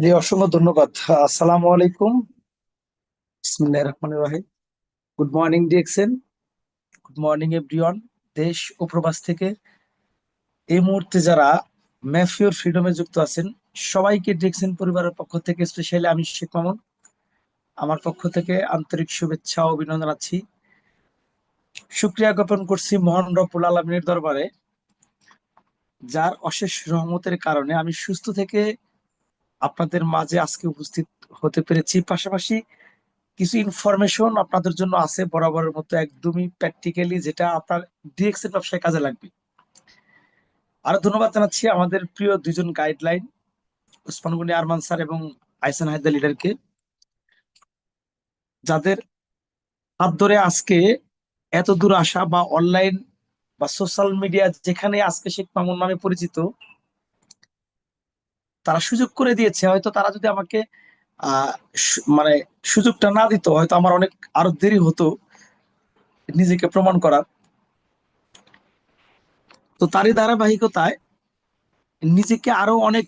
জি, অসংখ্য ধন্যবাদ। আসসালামু আলাইকুম। বিসমিল্লাহির রহমানির রহিম। Good morning DXN. Good morning everyone. দেশ ও প্রবাস থেকে এই মুহূর্তে যারা ম্যাফিওর ফ্রিডমে যুক্ত আছেন, সবাইকে ডিএক্সএন পরিবারের পক্ষ থেকে, স্পেশালি আমি শেখ মামুন, আমার পক্ষ থেকে আন্তরিক শুভেচ্ছা ও অভিনন্দন জানাচ্ছি। শুকরিয়া জ্ঞাপন করছি মহান রব্বুল আলামিনের দরবারে, যার অশেষ রহমতের কারণে আমি সুস্থ থেকে আপনাদের মাঝে আজকে উপস্থিত হতে পেরেছি। পাশাপাশি কিছু ইনফরমেশন আপনাদের জন্য আছে বরাবরের মতো, একদমই প্র্যাকটিক্যালি, যেটা আপনার ডিএক্স এর ব্যবসায় কাজে লাগবে। আরো ধন্যবাদ জানাচ্ছি আমাদের প্রিয় দুজন গাইডলাইন, ওসমান গনি আরমান স্যার এবং আইসান হায়দার লিডারকে, যাদের হাত ধরে আজকে এত দূর আসা, বা অনলাইন বা সোশ্যাল মিডিয়া যেখানে আজকে শেখ মামুন নামে পরিচিত, তারা সুযোগ করে দিয়েছে। হয়তো তারা যদি আমাকে আহ মানে সুযোগটা না দিত, হয়তো আমার অনেক আরো দেরি হতো নিজেকে প্রমাণ করার। তো তারই ধারাবাহিকতায় নিজেকে আরো অনেক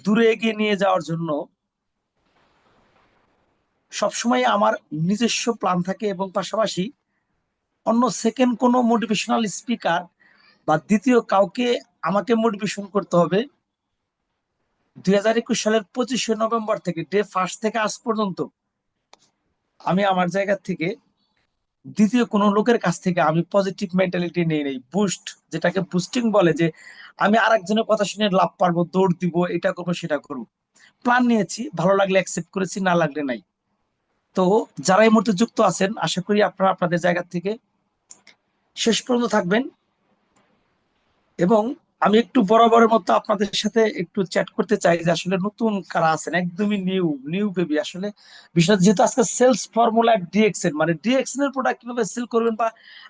দূরে এগিয়ে নিয়ে যাওয়ার জন্য সবসময় আমার নিজস্ব প্ল্যান থাকে, এবং পাশাপাশি অন্য সেকেন্ড কোনো মোটিভেশনাল স্পিকার বা দ্বিতীয় কাউকে আমাকে মোটিভেশন করতে হবে। 2021 সালের 25শে নভেম্বর থেকে, ডে ফার্স্ট থেকে আজ পর্যন্ত, আমি আমার জায়গা থেকে দ্বিতীয় কোনো লোকের কাছ থেকে আমি পজিটিভ মেন্টালিটি নেই নেই বুস্ট, যেটাকে বুস্টিং বলে, যে আমি আরেকজনের কথা শুনে লাভ পারবো, দৌড় দিব, এটা করবো সেটা করবো। প্ল্যান নিয়েছি, ভালো লাগলে অ্যাকসেপ্ট করেছি, না লাগলে নাই। তো যারা এই মুহূর্তে যুক্ত আছেন, আশা করি আপনারা আপনাদের জায়গা থেকে শেষ পর্যন্ত থাকবেন। এবং আমি একটু বরাবরের মতো আপনাদের সাথে একটু চ্যাট করতে চাই, যে আসলে নতুন কারা আছেন, একদমই নিউ নিউ বেবি। আসলে বিষয়টা যেহেতু আজকে সেলস ফর্মুলা ডিএক্সএন, মানে ডিএক্সএন এর প্রোডাক্ট কিভাবে সেল করবেন, বা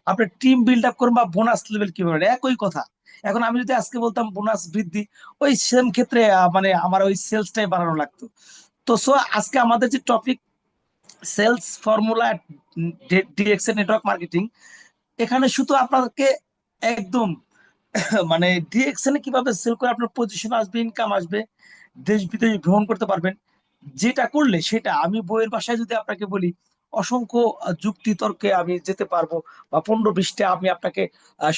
আপনার টিম বিল্ড আপ করবেন, বা বোনাস লেভেল কিভাবে, একই কথা। এখন আমি যদি আজকে বলতাম বোনাস বৃদ্ধি, ওই সেম ক্ষেত্রে মানে আমার ওই সেলসটাই বাড়ানো লাগতো। তো সো আজকে আমাদের যে topic, sales formula DXN network marketing, এখানে শুধু আপনাকে একদম মানে ডিএক্সএন এ কিভাবে সেল করে আপনার পজিশন আসবে, ইনকাম আসবে, দেশ বিদেশ ভ্রমণ করতে পারবেন, যেটা করলে সেটা আমি বইয়ের ভাষায় যদি আপনাকে বলি, অসংখ্য যুক্তি তর্কে আমি যেতে পারবো, বা 15-20টা আমি আপনাকে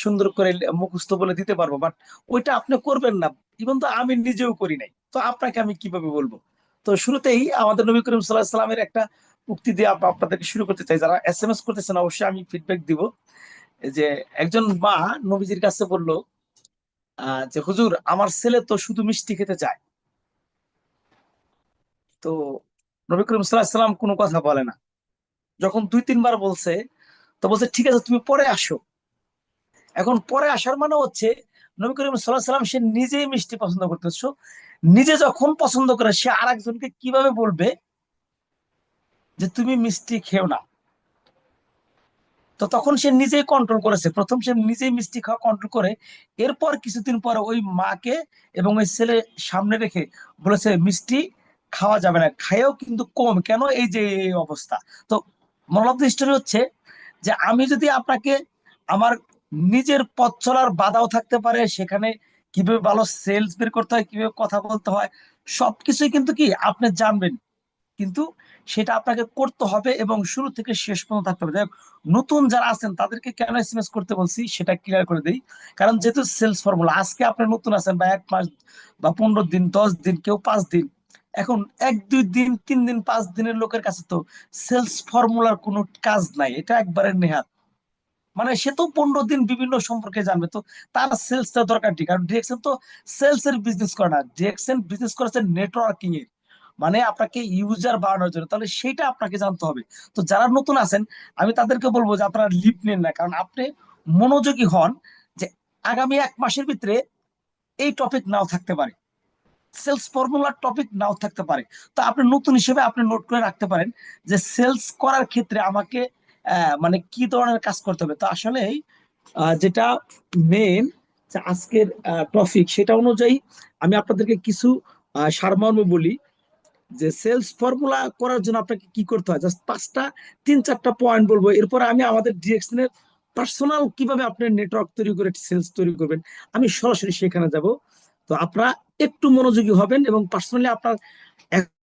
সুন্দর করে মুখস্থ বলে দিতে পারবো, বাট ওইটা আপনি করবেন না। ইভেন তো আমি নিজেও করি নাই, তো আপনাকে আমি কিভাবে বলবো? তো শুরুতেই আমাদের নবী করিম সাল্লাল্লাহু আলাইহি সাল্লামের একটা উক্তি দিয়ে আপনাদেরকে শুরু করতে চাই। যারা এসএমএস করতেছেন অবশ্যই আমি ফিডব্যাক দিব। এই যে একজন মা নবীজির কাছে বলল, যে হুজুর, আমার ছেলে তো শুধু মিষ্টি খেতে চায়। তো নবী করিম সাল্লাল্লাহু আলাইহি সাল্লাম কোনো কথা বলে না। যখন 2-3 বার বলছে, তো বলছে ঠিক আছে, তুমি পরে আসো। এখন পরে আসার মানে হচ্ছে, নবী করিম সাল্লাল্লাহু আলাইহি সাল্লাম সে নিজেই মিষ্টি পছন্দ করতেছো, নিজে যখন পছন্দ করে সে আরেকজনকে কিভাবে বলবে যে তুমি মিষ্টি খেও না? তো তখন সে নিজেই কন্ট্রোল করেছে, প্রথম সে নিজেই মিষ্টি খাওয়া কন্ট্রোল করে, এরপর কিছুদিন পরে ওই মাকে এবং ওই ছেলে সামনে রেখে বলেছে মিষ্টি খাওয়া যাবে না, খাইও কিন্তু কম, কেন, এই যে এই অবস্থা। তো মোরাল অফ দ্য স্টোরি হচ্ছে, যে আমি যদি আপনাকে আমার নিজের পথ চলার বাধাও থাকতে পারে, সেখানে কিভাবে ভালো সেলস বের করতে হয়, কিভাবে কথা বলতে হয়, সবকিছুই কিন্তু কি আপনি জানবেন, কিন্তু সেটা আপনাকে করতে হবে, এবং শুরু থেকে শেষ পর্যন্ত থাকতে হবে। যাই হোক, নতুন যারা আছেন তাদেরকে কেন এসএমএস করতে বলছি সেটা ক্লিয়ার করে দেই। কারণ যেহেতু সেলস ফর্মুলা, আজকে আপনি নতুন আছেন, বা 1 মাস বা 15 দিন, 10 দিন, কেউ 5 দিন, এখন 1-2 দিন, 3 দিন, 5 দিনের লোকের কাছে তো সেলস ফর্মুলার কোনো কাজ নাই, এটা একবারে নেহাত। মানে সে তো 15 দিন বিভিন্ন সম্পর্কে জানবে, তো তার সেলসটা দরকার ঠিক। কারণ ডিএক্সএন তো সেলস এর বিজনেস করে না, ডিএক্সএন বিজনেস করেছে নেটওয়ার্কিং এর, মানে আপনাকে ইউজার বাড়ানোর জন্য। তাহলে সেটা আপনাকে জানতে হবে। তো যারা নতুন আছেন, আমি তাদেরকে বলবো যে আপনারা লিপ নেন না, কারণ আপনি মনোযোগী হন, যে আগামী 1 মাসের ভিতরে এই টপিক নাও থাকতে পারে, সেলস ফর্মুলার টপিক নাও থাকতে পারে। তো আপনি নতুন হিসেবে আপনি নোট করে রাখতে পারেন, যে সেলস করার ক্ষেত্রে আমাকে মানে কি ধরনের কাজ করতে হবে। তো আসলে যেটা মেন, আজকের টপিক, সেটা অনুযায়ী আমি আপনাদেরকে কিছু সারমর্ম বলি, যে সেলস ফর্মুলা করার জন্য আপনাকে কি করতে হয়। জাস্ট 5টা 3-4টা পয়েন্ট বলবো, এরপরে আমি আমাদের ডিরেকশন এর পার্সোনাল কিভাবে আপনি নেটওয়ার্ক তৈরি করে সেলস তৈরি করবেন, আমি সরাসরি সেখানে যাব। তো আপনারা একটু মনোযোগী হবেন এবং পার্সোনালি আপনার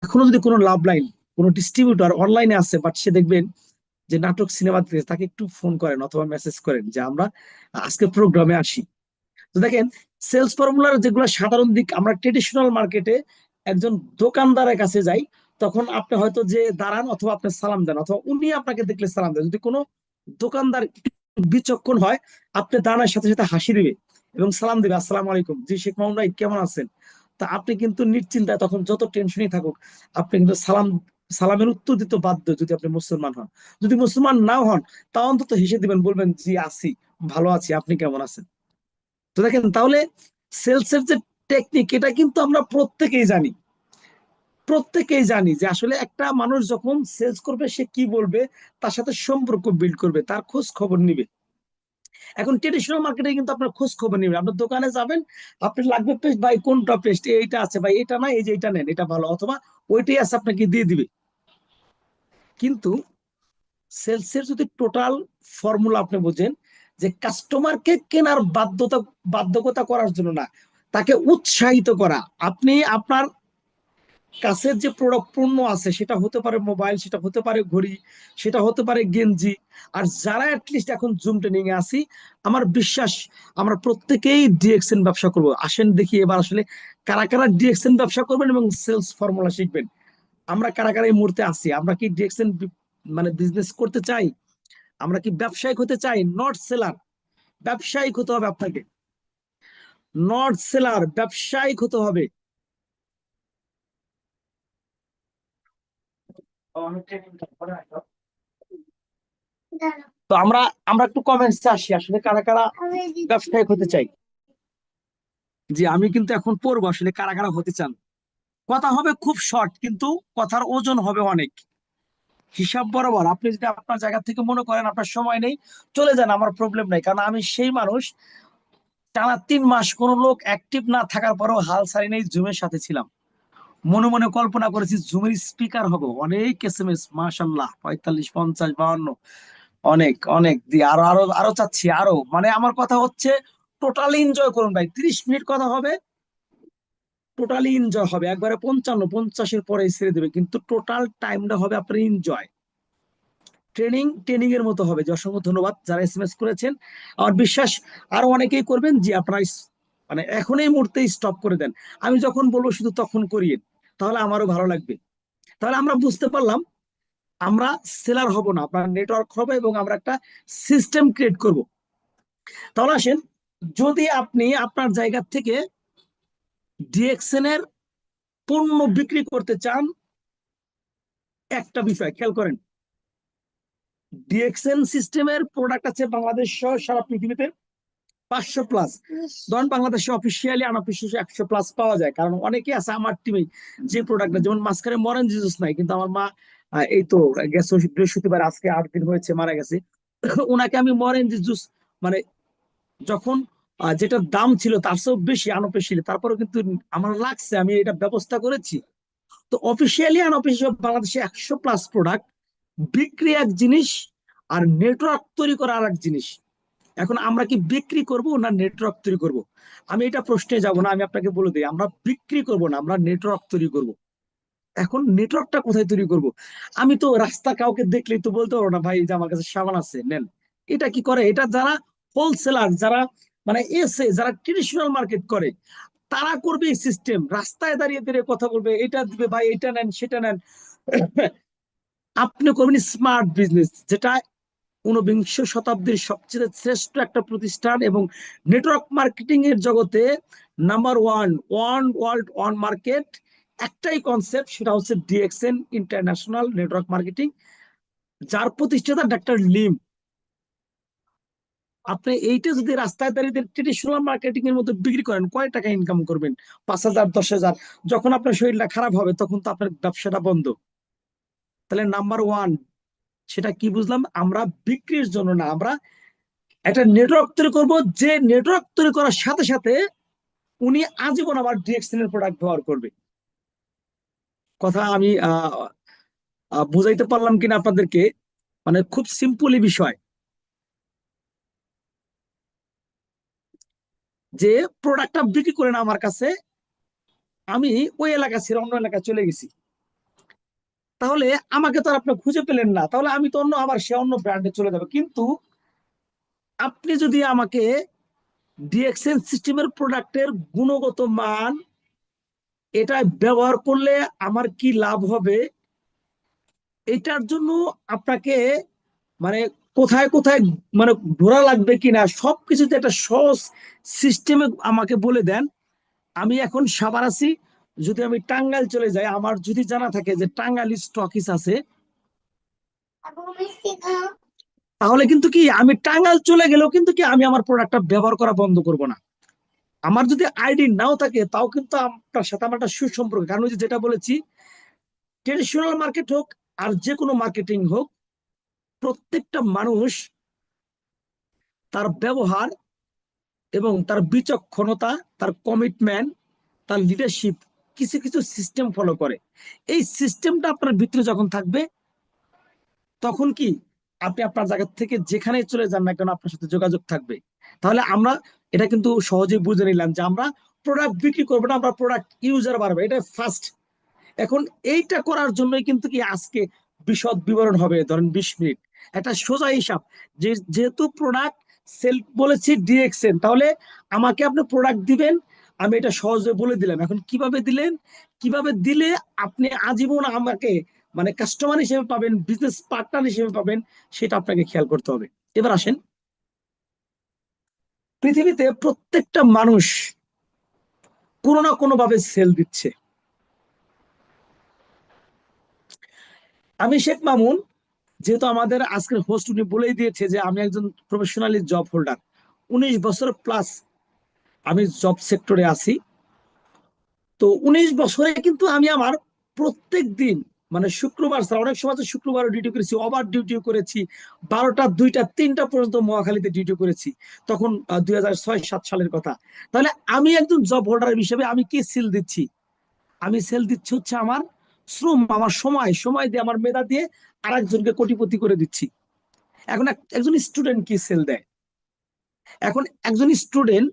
এখনো যদি কোনো লাভ লাইন, কোনো ডিস্ট্রিবিউটর অনলাইনে আছে বাট সে দেখবেন যে নাটক সিনেমা দেখতে, তাকে একটু ফোন করেন অথবা মেসেজ করেন যে আমরা আজকে প্রোগ্রামে আসি। তো দেখেন, সেলস ফর্মুলার যেগুলো সাধারণ দিক, আমরা ট্রেডিশনাল মার্কেটে একজন দোকানদারের কাছে যাই, তখন আপনি হয়তো যে দাঁড়ান অথবা আপনি সালাম দেন অথবা উনি আপনাকে দেখলে সালাম দেন। যদি কোনো দোকানদার একটু বিচক্ষণ হয়, আপনি দাঁড়ানোর সাথে সাথে হাসি দিবে এবং সালাম দিবে, আসসালামু আলাইকুম, জি শেখ মামুন ভাই কেমন আছেন। তা আপনি কিন্তু নিশ্চিন্তায়, তখন যত টেনশনই থাকুক, আপনি কিন্তু সালামের উত্তর দিতে বাধ্য যদি আপনি মুসলমান হন। যদি মুসলমান নাও হন, তা অন্তত হেসে দিবেন, বলবেন জি আছি, ভালো আছি, আপনি কেমন আছেন। তো দেখেন তাহলে সেলসের যে টেকনিক, এটা কিন্তু আমরা প্রত্যেকেই জানি। প্রত্যেকেই জানি যে আসলে একটা মানুষ যখন সেলস করবে, সে কি বলবে, তার সাথে সম্পর্ক বিল্ড করবে, তার খোঁজ খবর নিবে। এখন ট্রেডিশনাল মার্কেটে কিন্তু আপনার খোঁজ খবর নিবে, আপনার দোকানে যাবেন, আপনি লাগবে পেস্ট, ভাই কোনটা পেস্ট, এইটা আছে ভাই, এটা না, এই যে এটা নেন, এটা ভালো, অথবা ওইটাই আছে, আপনাকে দিয়ে দিবে। কিন্তু সেলসের যদি টোটাল ফর্মুলা আপনি বোঝেন, যে কাস্টমারকে কেনার বাধ্যকতা করার জন্য না, তাকে উৎসাহিত করা। আপনি আপনার কাছের যে প্রোডাক্ট পণ্য আছে, সেটা হতে পারে মোবাইল, সেটা হতে পারে ঘড়ি, সেটা হতে পারে গেঞ্জি। আর যারা অ্যাটলিস্ট এখন জুম ট্রেনিং এ আছি, আমার বিশ্বাস আমরা প্রত্যেকেই ডিএক্সএন ব্যবসা করব। আসেন দেখি এবার আসলে কারা কারা ডিএক্সএন ব্যবসা করবেন এবং সেলস ফর্মুলা শিখবেন। আমরা কারা কারা এই মুহূর্তে আছি, আমরা কি ডিএক্সএন মানে বিজনেস করতে চাই, আমরা কি ব্যবসায়িক হতে চাই, নট সেলার। ব্যবসায়িক হতে হবে আপনাকে, নট সেলার, ব্যবসায়িক হতে হবে। তো আমরা আমরা একটু কমেন্টসে আসি, আসলে কারা কারা ব্যবসায়িক হতে চাই। জি, আমি কিন্তু এখন পড়বো আসলে কারা কারা হতে চান। কথা হবে খুব শর্ট, কিন্তু কথার ওজন হবে অনেক। হিসাব বরাবর আপনি যদি আপনার জায়গা থেকে মনে করেন আপনার সময় নেই, চলে যান, আমার প্রবলেম নাই, কারণ আমি সেই মানুষ, টানা 3 মাস কোন লোক অ্যাক্টিভ না থাকার পরেও হাল ছাড়ি নেই, জুমের সাথে ছিলাম। মনে মনে কল্পনা করেছি জুমের স্পিকার হব, অনেক এসএমএস, মাশাল্লাহ, 45, 50, 52, অনেক অনেক দিয়ে আরো আরো আরো চাচ্ছি আরো। মানে আমার কথা হচ্ছে টোটালি এনজয় করুন ভাই, 30 মিনিট কথা হবে, টোটালি এনজয় হবে, একবারে 55, 50-এর পরে ছেড়ে দেবে, কিন্তু টোটাল টাইমটা হবে আপনার এনজয়। ট্রেনিং ট্রেনিং এর মতো হবে। যে অসংখ্য ধন্যবাদ যারা এসএমএস করেছেন, আমার বিশ্বাস আরো অনেকেই করবেন। যে আপনারা মানে এখন এই মুহূর্তে স্টপ করে দেন, আমি যখন বলবো শুধু তখন করিয়ে, তাহলে আমারও ভালো লাগবে। তাহলে আমরা বুঝতে পারলাম, আমরা সেলার হব না, আপনার নেটওয়ার্ক হবে এবং আমরা একটা সিস্টেম ক্রিয়েট করব। তাহলে আসেন, যদি আপনি আপনার জায়গা থেকে ডিএক্সএন এর পণ্য বিক্রি করতে চান, একটা বিষয় খেয়াল করেন, ডিএক্সএন সিস্টেমের প্রোডাক্ট আছে বাংলাদেশ সহ সারা পৃথিবীতে 500+। ধরেন বাংলাদেশে অফিসিয়ালি আনঅফিসিয়ালি 100+ পাওয়া যায়, কারণ অনেকে আছে আমার টিমে যে প্রোডাক্ট, যেমন মাঝখানে মরেন জিজুস নাই, কিন্তু আমার মা এই তো গেছে বৃহস্পতিবার, আজকে 8 দিন হয়েছে মারা গেছে। ওনাকে আমি মরেন জিজুস মানে যখন যেটার দাম ছিল তার চেয়েও বেশি আনঅফিসিয়ালি, তারপরেও কিন্তু আমার লাগছে, আমি এটা ব্যবস্থা করেছি। তো অফিসিয়ালি আনঅফিসিয়াল বাংলাদেশে 100+ প্রোডাক্ট বিক্রি এক জিনিস, আর নেটওয়ার্ক তৈরি করা আর এক জিনিস। এখন আমরা কি বিক্রি করব না নেটওয়ার্ক তৈরি করব? আমি এটা প্রশ্নে যাব না, আমি আপনাকে বলে দিই, আমরা বিক্রি করব না, আমরা নেটওয়ার্ক তৈরি করব। এখন নেটওয়ার্কটা কোথায় তৈরি করব? আমি তো রাস্তা কাউকে দেখলেই তো বলতে পারবো না, ভাই এই যে আমার কাছে সাবান আছে নেন। এটা কি করে? এটা যারা হোলসেলার, যারা মানে যারা ট্রেডিশনাল মার্কেট করে, তারা করবে এই সিস্টেম। রাস্তায় দাঁড়িয়ে দাঁড়িয়ে কথা বলবে, এটা দিবে ভাই, এটা নেন, সেটা নেন। আপনি করবেন স্মার্ট বিজনেস, যেটা ঊনবিংশ শতাব্দীর সবচেয়ে শ্রেষ্ঠ একটা প্রতিষ্ঠান এবং নেটওয়ার্ক মার্কেটিং এর জগতে number one, one world one market. একটাই কনসেপ্ট, সেটা হচ্ছে ডিএক্সএন ইন্টারন্যাশনাল নেটওয়ার্ক মার্কেটিং, যার প্রতিষ্ঠাতা ডাক্তার লিম। আপনি এইটা যদি রাস্তায় দাঁড়িয়ে ট্রেডিশনাল মার্কেটিং এর মধ্যে বিক্রি করেন, কয় টাকা ইনকাম করবেন? 5,000, 10,000। যখন আপনার শরীরটা খারাপ হবে, তখন তো আপনার ব্যবসাটা বন্ধ। তাহলে নাম্বার ওয়ান, সেটা কি বুঝলাম, আমরা বিক্রির জন্য না, আমরা একটা নেটওয়ার্ক তৈরি করবো, যে নেটওয়ার্ক তৈরি করার সাথে সাথে উনি আজীবন আবার ডিএক্সএন এর প্রোডাক্ট ব্যবহার করবে। কথা আমি বুঝাইতে পারলাম কিনা আপনাদেরকে? মানে খুব সিম্পলি বিষয়, যে প্রোডাক্টটা বিক্রি করেন আমার কাছে, আমি ওই এলাকা ছেড়ে অন্য এলাকায় চলে গেছি, তাহলে আমাকে তো আর আপনি খুঁজে পেলেন না, তাহলে আমি তো অন্য আবার সে অন্য ব্র্যান্ডে চলে যাবে। কিন্তু আপনি যদি আমাকে ডিএক্সএন সিস্টেমের প্রোডাক্টের গুণগত মান, এটা ব্যবহার করলে আমার কি লাভ হবে, এটার জন্য আপনাকে মানে কোথায় কোথায় মানে ঘোরা লাগবে কিনা সবকিছুতে একটা সহজ সিস্টেমে আমাকে বলে দেন। আমি এখন সাভার আছি, যদি আমি টাঙ্গাইল চলে যাই, আমার যদি জানা থাকে যে টাঙ্গাইল স্টকিস আছে, তাহলে কিন্তু কি আমি টাঙ্গাইল চলে গেলেও কিন্তু কি আমি আমার প্রোডাক্টটা ব্যবহার করা বন্ধ করব না। আমার যদি আইডি নাও থাকে তাও কিন্তু আপনার সাথে আমার একটা সুসম্পর্ক, কারণ ওই যে যেটা বলেছি, ট্রেডিশনাল মার্কেট হোক আর যে কোনো মার্কেটিং হোক, প্রত্যেকটা মানুষ তার ব্যবহার এবং তার বিচক্ষণতা, তার কমিটমেন্ট, তার লিডারশিপ, কিছু কিছু সিস্টেম ফলো করে। এই সিস্টেমটা আপনার ভিতরে যখন থাকবে, তখন কি আপনি আপনার জায়গা থেকে যেখানে চলে যান না কেন আপনার সাথে যোগাযোগ থাকবে। তাহলে আমরা এটা কিন্তু সহজেই বুঝে নিলাম যে আমরা প্রোডাক্ট বিক্রি করবো না, আমরা প্রোডাক্ট ইউজার বাড়বে, এটা ফার্স্ট। এখন এইটা করার জন্যই কিন্তু কি আজকে বিশদ বিবরণ হবে, ধরেন 20 মিনিট একটা সোজা হিসাব, যে যেহেতু প্রোডাক্ট সেল বলেছি ডিএক্সএন, তাহলে আমাকে আপনি প্রোডাক্ট দিবেন, আমি এটা সহজে বলে দিলাম। এখন কিভাবে দিলেন, কিভাবে দিলে আপনি আজীবন আমাকে মানে কাস্টমার হিসেবে পাবেন, বিজনেস পার্টনার হিসেবে পাবেন, সেটা আপনাকে খেয়াল করতে হবে। এবার আসেন, পৃথিবীতে প্রত্যেকটা মানুষ কোনো না কোনো ভাবে সেল দিচ্ছে। আমি শেখ মামুন, যেহেতু আমাদের আজকের হোস্ট উনি বলেই দিয়েছে যে আমি একজন প্রফেশনালি জব হোল্ডার, 19 বছর প্লাস আমি জব সেক্টরে আছি। তো 19 বছরে কিন্তু আমি আমার প্রত্যেক দিন মানে শুক্রবার ছাড়া, অনেক সময় তো শুক্রবারও ডিউটি করেছি, ওভার ডিউটিও করেছি, 12টা 2টা 3টা পর্যন্ত মহাখালীতে ডিউটি করেছি, তখন 2006-7 সালের কথা। তাহলে আমি একজন জব হোল্ডার হিসেবে আমি কি সেল দিচ্ছি? আমি সেল দিচ্ছি হচ্ছে আমার শ্রম, আমার সময়, সময় দিয়ে, আমার মেধা দিয়ে আরেকজনকে কোটিপতি করে দিচ্ছি। এখন একজন স্টুডেন্ট কি সেল দেয়? এখন একজন স্টুডেন্ট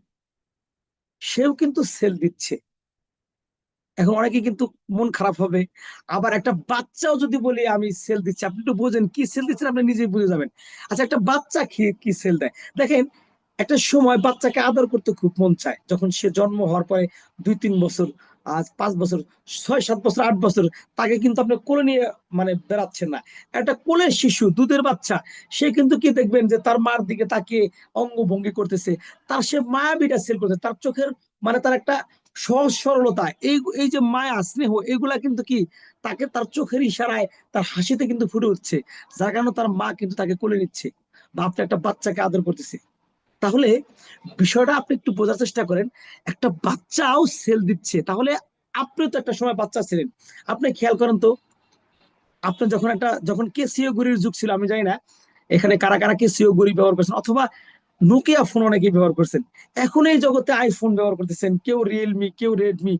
সেও কিন্তু সেল দিচ্ছে। এখন অনেকে কিন্তু মন খারাপ হবে। আবার একটা বাচ্চাও যদি বলি আমি সেল দিচ্ছি, আপনি একটু বোঝেন কি সেল দিচ্ছেন, আপনি নিজেই বুঝে যাবেন। আচ্ছা, একটা বাচ্চা কি কি সেল দেয় দেখেন। একটা সময় বাচ্চাকে আদর করতে খুব মন চায়, যখন সে জন্ম হওয়ার পরে 2-3 বছর, আজ 5 বছর, 6-7 বছর, 8 বছর, তাকে কিন্তু আপনি কোলে নিয়ে মানে বেড়াচ্ছেন না। একটা কোলের শিশু, দুধের বাচ্চা, সে কিন্তু কি দেখবেন যে তার মার দিকে তাকিয়ে অঙ্গভঙ্গি করতেছে, তার সে মায়াবিটা সেল করতেছে, তার চোখের মানে তার একটা সহজ সরলতা, এই এই যে মায়া স্নেহ, এগুলা কিন্তু কি তাকে তার চোখের ইশারায়, তার হাসিতে কিন্তু ফুটে উঠছে, যার কারণে তার মা কিন্তু তাকে কোলে নিচ্ছে, বা আপনি একটা বাচ্চাকে আদর করতেছে। তাহলে বিষয়টা আপনি একটু বোঝার চেষ্টা করেন, একটা বাচ্চাও সেল দিচ্ছে, তাহলে আপনি তো একটা সময় বাচ্চা ছিলেন। আপনি খেয়াল করেন তো, আপনি যখন কেসিও ঘড়ির যুগ ছিল, আমি জানি না এখানে কারা কারা কেসিও ঘড়ি ব্যবহার করছেন, অথবা নোকিয়া ফোন অনেকেই ব্যবহার করছেন। এখন এই জগতে আইফোন ব্যবহার করতেছেন, কেউ রিয়েলমি, কেউ রেডমি,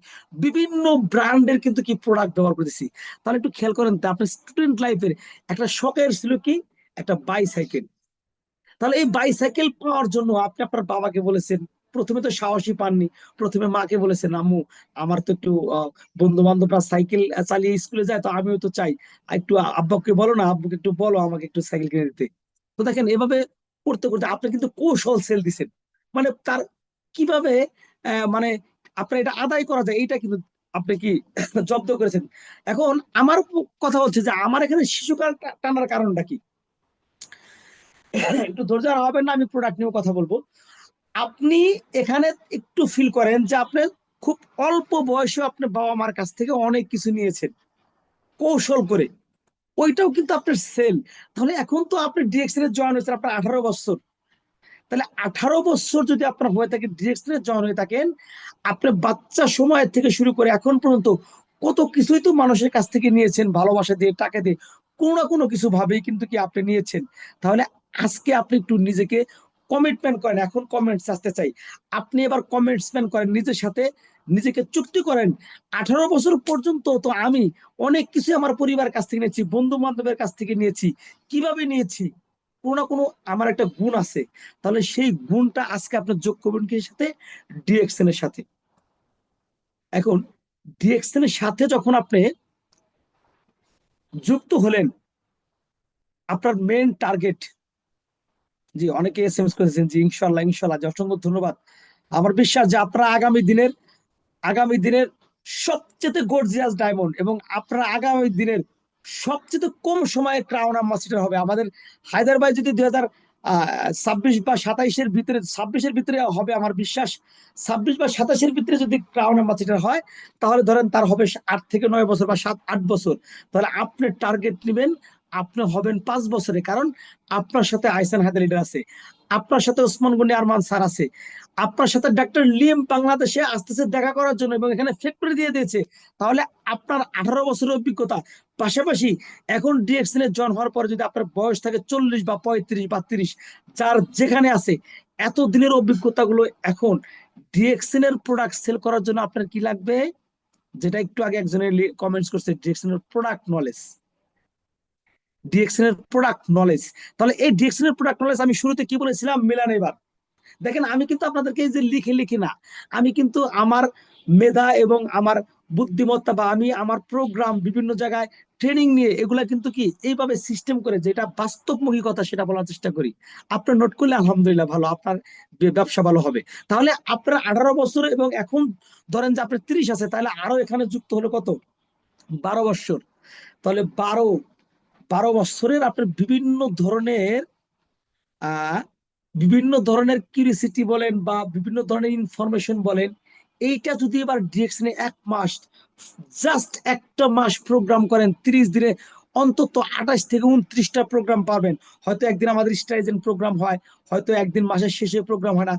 বিভিন্ন ব্র্যান্ডের কিন্তু কি প্রোডাক্ট ব্যবহার করতেছি। তাহলে একটু খেয়াল করেন তো, আপনার স্টুডেন্ট লাইফের একটা শখের ছিল কি, একটা বাইসাইকেল। তাহলে এই বাইসাইকেল পাওয়ার জন্য আপনি আপনার বাবাকে বলেছেন, প্রথমে তো সাহসী পাননি, প্রথমে মাকে বলেছেন আম্মু আমার তো একটু বন্ধু বান্ধবরা সাইকেল চালিয়ে স্কুলে যায়, তো আমিও তো চাই, একটু আব্বাকে বলো না, আব্বুকে একটু বলো আমাকে একটু সাইকেল কিনে দিতে। তো দেখেন, এভাবে করতে করতে আপনি কিন্তু কৌশল সেল দিছেন, মানে তার কিভাবে মানে আপনার এটা আদায় করা যায়, এইটা কিন্তু আপনি কি জব্দ করেছেন। এখন আমার কথা হচ্ছে যে আমার এখানে শিশুকাল টানার কারণটা কি, একটু ধৈর্য হবেন না, আমি প্রোডাক্ট নিয়ে কথা বলবো। আপনি এখানে একটু ফিল করেন যে আপনি খুব অল্প বয়সে আপনি বাবা মার কাছ থেকে অনেক কিছু নিয়েছেন কৌশল করে, ওইটাও কিন্তু আপনার সেল। তাহলে এখন তো আপনি ডিরেকশনে জয়েন হয়েছেন আপনার 18 বছর, তাহলে 18 বছর যদি আপনার হয়ে থাকে ডিরেকশনে জয়েন হয়ে থাকেন, আপনি বাচ্চা সময় থেকে শুরু করে এখন পর্যন্ত কত কিছুই তো মানুষের কাছ থেকে নিয়েছেন, ভালোবাসা দিয়ে, টাকা দিয়ে, কোনো না কোনো কিছু ভাবেই কিন্তু কি আপনি নিয়েছেন। তাহলে আজকে আপনি একটু নিজেকে কমিটমেন্ট করেন, এখন কমেন্টস আসতে চাই, আপনি এবার কমিটমেন্ট করেন নিজের সাথে, নিজেকে চুক্তি করেন। 18 বছর পর্যন্ত তো আমি অনেক কিছু আমার পরিবারের কাছ থেকে নিয়েছি, বন্ধু বান্ধবের কাছ থেকে নিয়েছি, কিভাবে নিয়েছি, কোনো না কোনো আমার একটা গুণ আছে। তাহলে সেই গুণটা আজকে আপনার যোগ করবেন কি সাথে, ডিএক্সএন এর সাথে। এখন ডিএক্সএন এর সাথে যখন আপনি যুক্ত হলেন, আপনার মেন টার্গেট, জি অনেকে এসএমএস করেছেন, জি ইনশাল্লাহ ইনশাল্লাহ, জি অসংখ্য ধন্যবাদ। আমার বিশ্বাস যে আপনারা আগামী দিনের সবচেয়ে গর্জিয়াস ডায়মন্ড এবং আপনারা আগামী দিনের সবচেয়ে কম সময়ে ক্রাউন অ্যাম্বাসিডর হবে। আমাদের হায়দার ভাই যদি 2026 বা 27-এর ভিতরে, 26-এর ভিতরে হবে আমার বিশ্বাস, 26 বা 27-এর ভিতরে যদি ক্রাউন অ্যাম্বাসিডর হয়, তাহলে ধরেন তার হবে 8 থেকে 9 বছর বা 7-8 বছর। তাহলে আপনি টার্গেট নেবেন, আপনি হবেন 5 বছরে, কারণ আপনার সাথে আহসান হায়দার লিডার আছে, আপনার সাথে ওসমান গনি আরমান স্যার আছে, আপনার সাথে ডাক্তার লিম বাংলাদেশে আসতেছে দেখা করার জন্য এবং এখানে ফ্যাক্টরি দিয়ে দিয়েছে। তাহলে আপনার 18 বছরের অভিজ্ঞতা, পাশাপাশি এখন ডিএক্সএন এর জয়েন হওয়ার পরে যদি আপনার বয়স থাকে 40 বা 35 বা 30, যার যেখানে আছে, এত দিনের অভিজ্ঞতা গুলো এখন ডিএক্সএন এর প্রোডাক্ট সেল করার জন্য আপনার কি লাগবে? যেটা একটু আগে একজনের কমেন্টস করছে, ডিএক্সএন এর প্রোডাক্ট নলেজ, ডিএক্সএন এর প্রোডাক্ট নলেজ। তাহলে এই ডিএক্সএন এর প্রোডাক্ট নলেজ আমি শুরুতে কি বলেছিলাম, মিলান এবার দেখেন, আমি কিন্তু আপনাদেরকে এই যে লিখে লিখি না, আমি কিন্তু আমার মেধা এবং আমার বুদ্ধিমত্তা বা আমি আমার প্রোগ্রাম বিভিন্ন জায়গায় ট্রেনিং নিয়ে এগুলা কিন্তু কি এইভাবে সিস্টেম করে, যেটা বাস্তবমুখী কথা সেটা বলার চেষ্টা করি। আপনার নোট করলে আলহামদুলিল্লাহ ভালো, আপনার ব্যবসা ভালো হবে। তাহলে আপনার 18 বছর এবং এখন ধরেন যে আপনার 30 আছে, তাহলে আরো এখানে যুক্ত হলো কত, 12 বছর। তাহলে 12 বছরের আপনার আহ বিভিন্ন ধরনের কিউরিসিটি বলেন বা বিভিন্ন ধরনের ইনফরমেশন বলেন, এইটা যদি এবার ডিরেকশনে 1 মাস, জাস্ট একটা মাস প্রোগ্রাম করেন, 30 দিনে অন্তত 28 থেকে 29টা প্রোগ্রাম পাবেন। হয়তো একদিন আমাদের স্ট্রাইজেন প্রোগ্রাম হয়, হয়তো একদিন মাসের শেষে প্রোগ্রাম হয় না,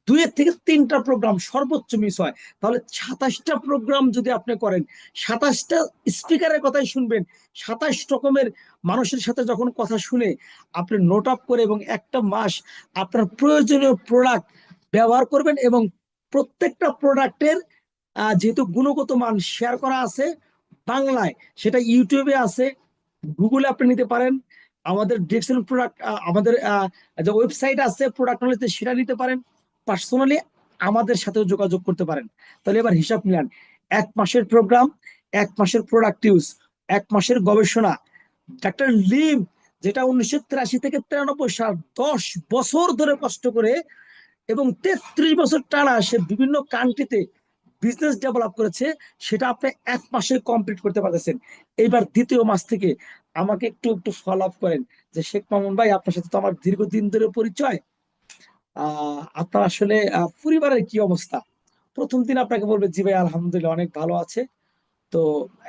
2 থেকে 3টা প্রোগ্রাম সর্বোচ্চ মিস হয়। তাহলে 27টা প্রোগ্রাম যদি আপনি করেন, 27টা স্পিকারের কথাই শুনবেন, 27 রকমের মানুষের সাথে যখন কথা শুনে আপনি নোট আপ করে এবং একটা মাস আপনার প্রয়োজনীয় প্রোডাক্ট ব্যবহার করবেন এবং প্রত্যেকটা প্রোডাক্টের যেহেতু গুণগত মান শেয়ার করা আছে বাংলায়, সেটা ইউটিউবে আছে, গুগলে আপনি নিতে পারেন, আমাদের ডিরেকশন প্রোডাক্ট, আমাদের যে ওয়েবসাইট আছে প্রোডাক্ট নলেজ, সেটা নিতে পারেন, পার্সোনালি আমাদের সাথেও যোগাযোগ করতে পারেন। তাহলে এবার হিসাব মিলান, 1 মাসের প্রোগ্রাম, 1 মাসের প্রোডাক্ট ইউজ, 1 মাসের গবেষণা, ডাক্তার লিম যেটা 1983 থেকে 93 সাল, 10 বছর ধরে কষ্ট করে এবং 33 বছর টানা সে বিভিন্ন কান্ট্রিতে বিজনেস ডেভেলপ করেছে, সেটা আপনি 1 মাসে কমপ্লিট করতে পারতেছেন। এইবার দ্বিতীয় মাস থেকে আমাকে একটু একটু ফলো আপ করেন যে শেখ মামুন ভাই, আপনার সাথে তো আমার দীর্ঘদিন ধরে পরিচয়, আপনার আসলে পরিবারের কি অবস্থা? প্রথম দিন আপনাকে বলবে জি ভাই আলহামদুলিল্লাহ অনেক ভালো আছে। তো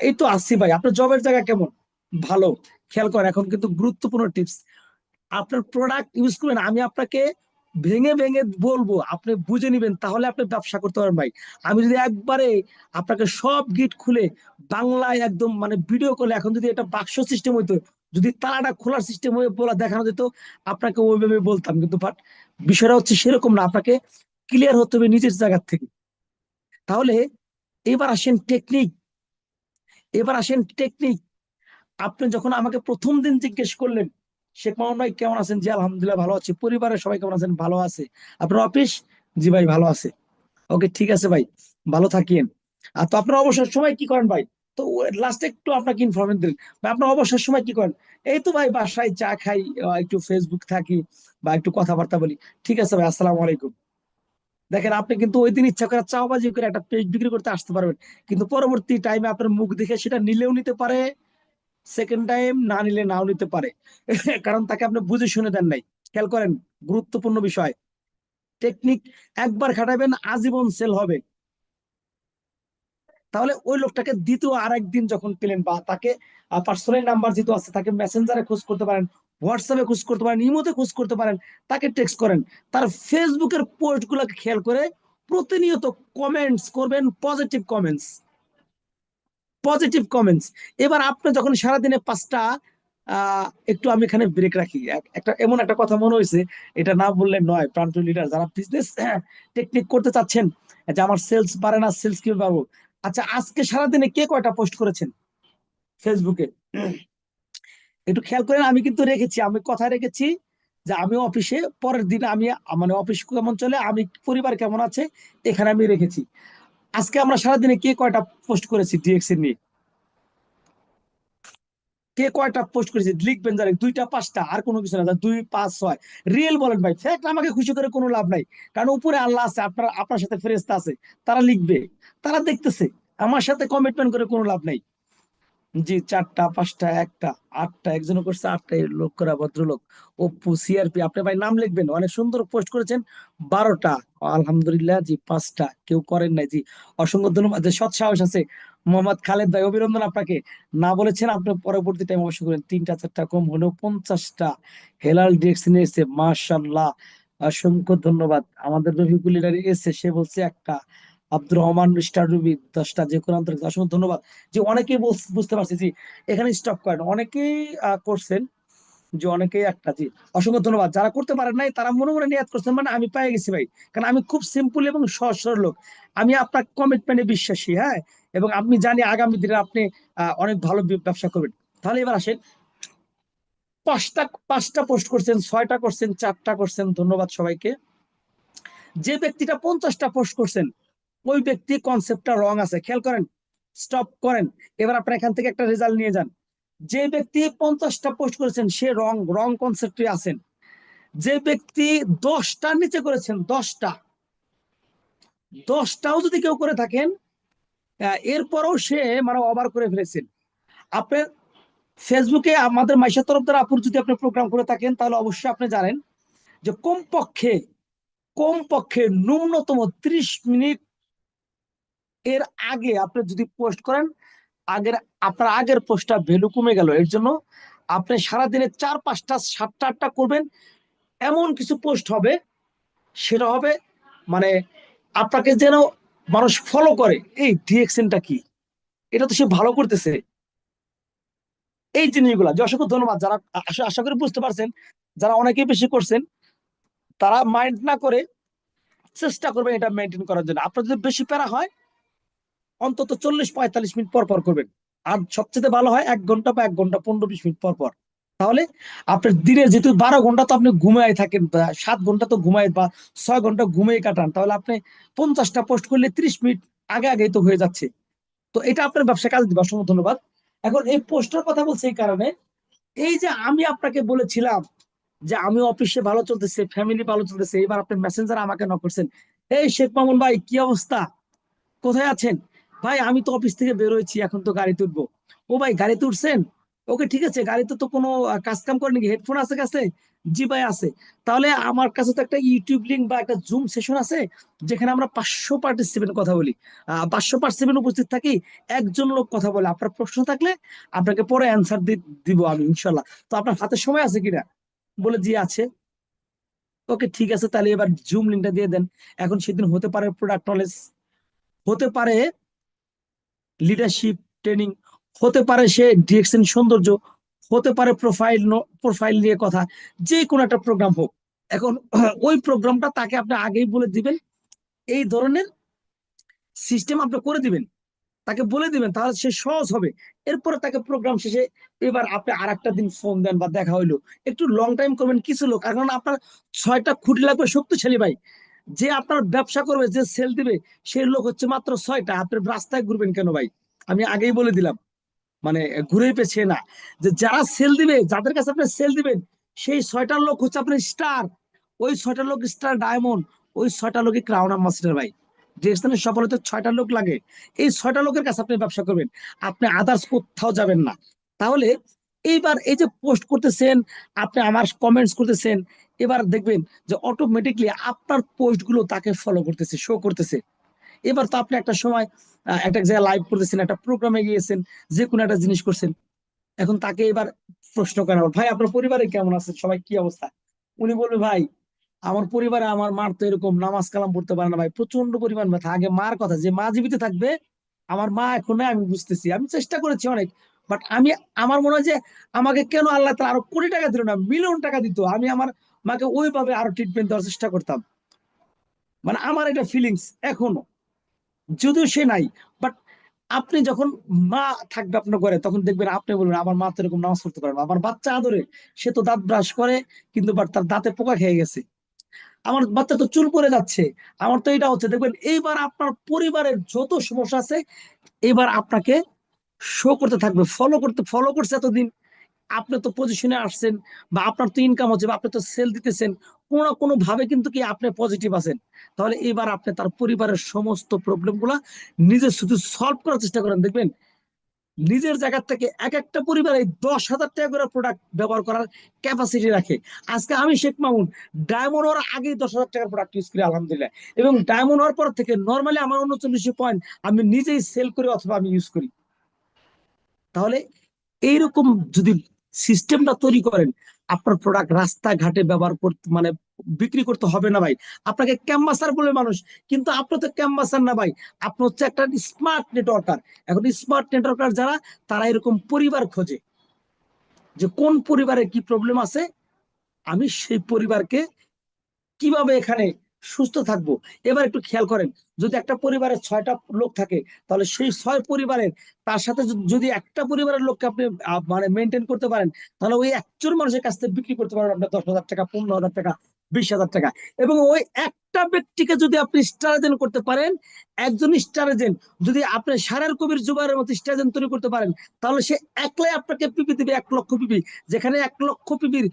এই তো আসি ভাই, আপনার জবের জায়গা কেমন? ভালো। খেয়াল করেন, এখন কিন্তু গুরুত্বপূর্ণ টিপস, আপনার প্রোডাক্ট ইউজ করবেন, আমি আপনাকে ভেঙে ভেঙে বলবো, আপনি বুঝে নিবেন, তাহলে আপনি ব্যবসা করতে পারবেন ভাই। আমি যদি একবারে আপনাকে সব গিট খুলে বাংলায় একদম মানে ভিডিও করলে, এখন যদি এটা বাক্স সিস্টেম হইতো, যদি তালাটা খোলার সিস্টেম হয়ে বলা দেখানো যেত, আপনাকে ওইভাবে বলতাম, কিন্তু বাট বিষয়টা হচ্ছে সেরকম না, আপনাকে ক্লিয়ার হতে হবে নিজের জায়গা থেকে। তাহলে এবার আসেন টেকনিক, এবার আসেন টেকনিক। আপনি যখন আমাকে প্রথম দিন জিজ্ঞেস করলেন শেখ মামুন ভাই কেমন আছেন, জি আলহামদুলিল্লাহ ভালো আছি, পরিবারের সবাই কেমন আছেন, ভালো আছে, আপনার অফিস, জি ভাই ভালো আছে, ওকে ঠিক আছে ভাই, ভালো থাকিয়েন। আর তো আপনার অবসর সময় কি করেন ভাই? তো লাস্টে একটু আপনাকে ইনফরমেশন দিন ভাই, আপনার অবসর সময় কি করেন? এই তো ভাই বাসায় চা খাই, একটু ফেসবুক থাকি বা একটু কথাবার্তা বলি। ঠিক আছে ভাই, আসসালামু আলাইকুম। দেখেন, আপনি কিন্তু ওই দিন ইচ্ছা করে চাওবাজি করে একটা পেজ বিক্রি করতে আসতে পারবেন, কিন্তু পরবর্তী টাইমে আপনার মুখ দেখে সেটা নিলেও নিতে পারে, সেকেন্ড টাইম না নিলে নাও নিতে পারে। কারণ তাকে আপনি বুঝে শুনে দেন নাই। খেয়াল করেন, গুরুত্বপূর্ণ বিষয়, টেকনিক একবার খাটাবেন আজীবন সেল হবে। তাহলে ওই লোকটাকে দ্বিতীয় আরেকদিন যখন পেলেন বা তাকে পার্সোনাল নাম্বার যেহেতু আছে, তাকে মেসেঞ্জারে খোঁজ করতে পারেন, হোয়াটসঅ্যাপে খোঁজ করতে পারেন, ইমোতে খোঁজ করতে পারেন, তাকে টেক্সট করেন, তার ফেসবুকের পোস্ট গুলাকে খেয়াল করে প্রতিনিয়ত কমেন্টস করবেন, পজিটিভ কমেন্টস, পজিটিভ কমেন্টস। এবার আপনি যখন সারাদিনে 5টা, একটু আমি এখানে ব্রেক রাখি, একটা এমন একটা কথা মনে হয়েছে, এটা না বললে নয়, প্রান্তীয় লিডার যারা বিজনেস টেকনিক করতে চাচ্ছেন, যে আমার সেলস বাড়ে না, সেলস কিভাবে পাবো? আচ্ছা, আজকে সারাদিনে কে কয়টা পোস্ট করেছেন ফেসবুকে? একটু খেয়াল করেন, আমি কিন্তু রেখেছি, আমি কথায় রেখেছি যে আমি অফিসে পরের দিন আমি মানে অফিস কেমন চলে, আমি পরিবার কেমন আছে, এখানে আমি রেখেছি। আজকে আমরা সারাদিনে কে কয়টা পোস্ট করেছি ডিএক্সি নিয়ে? কে কয়টা পোস্ট করেছে লিখবেন, জানেন 2টা 5টা, আর কোনো কিছু না, 2 5 6 রিয়েল বলেন ভাই। ফ্যাক্ট আমাকে খুশি করে কোনো লাভ নাই, কারণ উপরে আল্লাহ আছে, আপনার আপনার সাথে ফেরেশতা আছে, তারা লিখবে, তারা দেখতেছে। আমার সাথে কমিটমেন্ট করে কোনো লাভ নাই। জি, 4টা 5টা 1টা 8টা, একজনও করছে 8টা, লোক করা ভদ্রলোক। অপু সিআরপি, আপনি ভাই নাম লিখবেন, অনেক সুন্দর পোস্ট করেছেন। 12টা, আলহামদুলিল্লাহ। জি, 5টা কেউ করেন নাই। জি, অসংখ্য ধন্যবাদ। যে সৎ সাহস আছে মোহাম্মদ খালেদ ভাই, অভিনন্দন আপনাকে। না বলেছেন আপনি পরবর্তী টাইম অবশ্যই করেন। 3টা 4টা কম হলেও 50টা হেলাল ডিরেকশনে এসে, মাশাল্লাহ, অসংখ্য ধন্যবাদ। আমাদের রফিকুল এসে, সে বলছে একটা। আব্দুর রহমান মিস্টার রুবি 10টা, যে কোনো আন্তরিক অসংখ্য ধন্যবাদ। যে অনেকেই বুঝতে পারছি, জি, এখানে স্টপ করেন, অনেকেই করছেন, যে অনেকেই একটা। জি, অসংখ্য ধন্যবাদ। যারা করতে পারেন নাই তারা মনে মনে নিয়াত করছেন, মানে আমি পেয়ে গেছি ভাই, কারণ আমি খুব সিম্পল এবং সহজ সরল লোক। আমি আপনার কমিটমেন্টে বিশ্বাসী, হ্যাঁ, এবং আমি জানি আগামী দিনে আপনি অনেক ভালো ব্যবসা করবেন। তাহলে এবার আসেন, 5টা পোস্ট করছেন, 6টা করছেন, 4টা করছেন, ধন্যবাদ সবাইকে। যে ব্যক্তিটা 50টা পোস্ট করছেন, ওই ব্যক্তি কনসেপ্টটা রং আছে, খেয়াল করেন, স্টপ করেন। এবার আপনি এখান থেকে একটা রেজাল্ট নিয়ে যান। যে ব্যক্তি 50টা পোস্ট করেছেন, সে রং রং কনসেপ্টে আছেন। যে ব্যক্তি 10টার নিচে করেছেন, 10টাও যদি কেউ করে থাকেন, এরপরও সে মানে ওভার করে ফেলেছেন। আপনার ফেসবুকে আমাদের মাইশা তরফদার আপুর যদি আপনি প্রোগ্রাম করে থাকেন, তাহলে অবশ্যই আপনি জানেন যে কমপক্ষে কমপক্ষে ন্যূনতম 30 মিনিট এর আগে আপনি যদি পোস্ট করেন, আগের আপনার আগের পোস্টটা ভ্যালু কমে গেল। এর জন্য আপনি সারাদিনে 4 5টা 7টা 8টা করবেন, এমন কিছু পোস্ট হবে, সেটা হবে মানে আপনাকে যেন মানুষ ফলো করে, এই ডিএক্সএনটা কি, এটা তো সে ভালো করতেছে। এই জিনিসগুলা, যে অসংখ্য ধন্যবাদ। যারা আশা আশা করি বুঝতে পারছেন, যারা অনেকেই বেশি করছেন, তারা মাইন্ড না করে চেষ্টা করবেন এটা মেনটেন করার জন্য। আপনার যদি বেশি প্যারা হয়, অন্তত 40 45 মিনিট পর পর করবেন। আর সবচেয়ে ভালো হয় 1 ঘন্টা বা 1 ঘন্টা 15 20 মিনিট পর পর। তাহলে আপনার দিনে যেহেতু 12 ঘন্টা তো আপনি ঘুমাই থাকেন, 7 ঘন্টা তো ঘুমাই, বা 6 ঘন্টা ঘুমিয়ে কাটান, তাহলে আপনি 50টা পোস্ট করলে 30 মিনিট আগে আগেই তো হয়ে যাচ্ছে। তো এটা আপনার ব্যবসা কাজ দিবে। অসংখ্য ধন্যবাদ। এখন এই পোস্টের কথা বলছি এই কারণে, এই যে আমি আপনাকে বলেছিলাম যে আমি অফিসে ভালো চলতেছে, ফ্যামিলি ভালো চলতেছে, এবার আপনি মেসেঞ্জার আমাকে নক করছেন, এই শেখ মামুন ভাই কি অবস্থা, কোথায় আছেন? ভাই আমি তো অফিস থেকে বের হয়েছি, এখন তো গাড়িতে উঠবো। ও ভাই গাড়িতে উঠছেন? ওকে, ঠিক আছে। গাড়িতে তো কোনো কাজ কাম করে নাকি? হেডফোন আছে কাছে? জি ভাই আছে। তাহলে আমার কাছে তো একটা ইউটিউব লিংক বা একটা জুম সেশন আছে, যেখানে আমরা 500 পার্টিসিপেন্ট কথা বলি, 500 পার্টিসিপেন্ট উপস্থিত থাকি, একজন লোক কথা বলে। আপনার প্রশ্ন থাকলে আপনাকে পরে অ্যান্সার দিব আমি, ইনশাল্লাহ। তো আপনার হাতে সময় আছে কিনা? বলে জি আছে। ওকে, ঠিক আছে, তাহলে এবার জুম লিংকটা দিয়ে দেন। এখন সেদিন হতে পারে প্রোডাক্ট নলেজ, হতে পারে লিডারশিপ ট্রেনিং, হতে পারে সে ডিরেকশন সৌন্দর্য, হতে পারে প্রোফাইল নিয়ে কথা, যে কোনো একটা প্রোগ্রাম হোক। এখন ওই প্রোগ্রামটা তাকে আপনি আগেই বলে দিবেন, এই ধরনের সিস্টেম আপনি করে দিবেন, তাকে বলে দিবেন, তাহলে সে সহজ হবে। এরপরে তাকে প্রোগ্রাম শেষে এবার আপনি আর একটা দিন ফোন দেন বা দেখা হইলো, একটু লং টাইম করবেন কিছু লোক, কারণ আপনার 6টা খুঁটি লাগবে শক্তিশালী ভাই। যে আপনার ব্যবসা করবে, যে সেল দিবে, সেই লোক হচ্ছে মাত্র 6টা। আপনি রাস্তায় ঘুরবেন কেন ভাই? আমি আগেই বলে দিলাম, মানে ঘুরে পেছে না। যে যারা সেল দিবে, যাদের কাছে আপনি সেল দিবেন, সেই 6টা লোক হচ্ছে আপনার স্টার। ওই 6টা লোক স্টার ডায়মন্ড, ওই 6টা লোকই ক্রাউন অ্যাম্বাসেডর ভাই। ডিরেকশনের সফলতা 6টা লোক লাগে। এই 6টা লোকের কাছে আপনি ব্যবসা করবেন, আপনি আদার্স কোথাও যাবেন না। তাহলে এইবার এই যে পোস্ট করতেছেন, আপনি আমার কমেন্টস করতেছেন, এবার দেখবেন যে অটোমেটিকলি আপনার পোস্ট গুলো তাকে ফলো করতেছে, শো করতেছে। এবার তো আপনি একটা সময় একটা জায়গায় লাইভ করতেছেন, একটা প্রোগ্রামে গিয়েছেন, যে কোনো একটা জিনিস করছেন, এখন তাকে এবার প্রশ্ন করা হলো, ভাই আপনার পরিবারে কেমন আছে, সবাই কি অবস্থা? উনি বলবে, ভাই আমার পরিবারে আমার মার তো এরকম নামাজ কালাম পড়তে পারে না ভাই, প্রচন্ড পরিমাণ ব্যথা। আগে মার কথা, যে মা জীবিত থাকবে, আমার মা এখন নাই, আমি বুঝতেছি, আমি চেষ্টা করেছি অনেক, বাট আমি, আমার মনে হয় যে আমাকে কেন আল্লাহ তাআলা আরো কোটি টাকা দিল না, মিলিয়ন টাকা দিত, আমি আমার মাকে ওইভাবে আরো ট্রিটমেন্ট দেওয়ার চেষ্টা করতাম। মানে আমার এটা ফিলিংস এখনো, যদিও সে নাই, বাট আপনি যখন মা থাকবে আপনার ঘরে, তখন দেখবেন আপনি বলবেন, আমার মা তো এরকম নামাজ পড়তে পারে না, আমার বাচ্চা আদরে, সে তো দাঁত ব্রাশ করে, কিন্তু বাট তার দাঁতে পোকা খেয়ে গেছে। আমার বাচ্চা তো চুল পড়ে যাচ্ছে, আমার তো এটা হচ্ছে, দেখবেন এইবার আপনার পরিবারের যত সমস্যা আছে এবার আপনাকে শো করতে থাকবে, ফলো করছে এতদিন। আপনি তো পজিশনে আসছেন, বা আপনার তো ইনকাম হচ্ছে, বা আপনি তো সেল দিতেছেন, কোনো না কোনো ভাবে কিন্তু কি আপনি পজিটিভ আছেন। তাহলে এবার আপনি তার পরিবারের সমস্ত প্রবলেম গুলা নিজে শুধু সলভ করার চেষ্টা করেন, দেখবেন নিজের জায়গা থেকে এক একটা পরিবারে 10,000 টাকা করে প্রোডাক্ট ব্যবহার করার ক্যাপাসিটি রাখে। আজকে আমি শেখ মামুন ডায়মন্ড হওয়ার আগে 10,000 টাকার প্রোডাক্ট ইউজ করি আলহামদুলিল্লাহ, এবং ডায়মন্ড হওয়ার পর থেকে নর্মালি আমার 39 পয়েন্ট আমি নিজেই সেল করি অথবা আমি ইউজ করি। তাহলে এইরকম যদি সিস্টেমটা তৈরি করেন, আপনার প্রোডাক্ট রাস্তাঘাটে ব্যবহার করতে মানে বিক্রি করতে হবে না ভাই। আপনাকে ক্যাম্বাসার বলে মানুষ, কিন্তু আপনি তো ক্যাম্বাসার না ভাই, আপনি হচ্ছে একটা স্মার্ট নেটওয়ার্কার। এখন স্মার্ট নেটওয়ার্কার যারা, তারা এরকম পরিবার খোঁজে যে কোন পরিবারে কি প্রবলেম আছে, আমি সেই পরিবারকে কিভাবে এখানে সুস্থ থাকবো। এবার একটু খেয়াল করেন, যদি একটা পরিবারে 6টা লোক থাকে, তাহলে সেই 6 পরিবারের, তার সাথে যদি একটা পরিবারের লোককে আপনি মানে মেনটেন করতে পারেন, তাহলে ওই একজন মানুষের কাছ থেকে বিক্রি করতে পারেন আপনার 10,000 টাকা, 15,000 টাকা, 20,000 টাকা। এবং ওই একটা ব্যক্তিকে যদি আপনি স্টার এজেন্ট করতে পারেন, একজন স্টার এজেন্ট যদি আপনি সারার কবির জুবাইরের মতো স্টার এজেন্ট তৈরি করতে পারেন, তাহলে সে একলাই আপনাকে পিপি দিবে 1 লক্ষ পিপি। যেখানে 1 লক্ষ পিপির